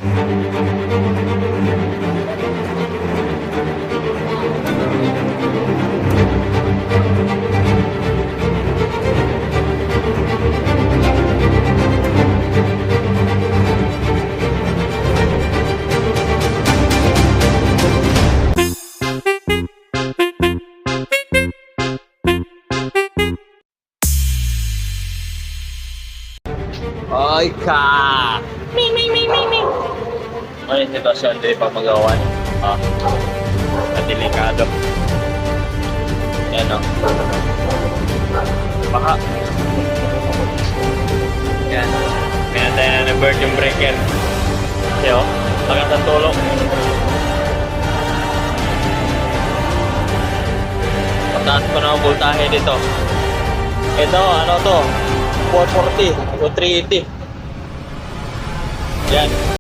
Oy ka! May sitwasyon din pa magawan. Delikado. Yan o. Baka. Yan. Kaya tayo na na-bird yung breaker. Kasi o, lakas ang tulong. Pataas ko na ang voltahe dito. Ito, ano to? 440 o 380. Yan.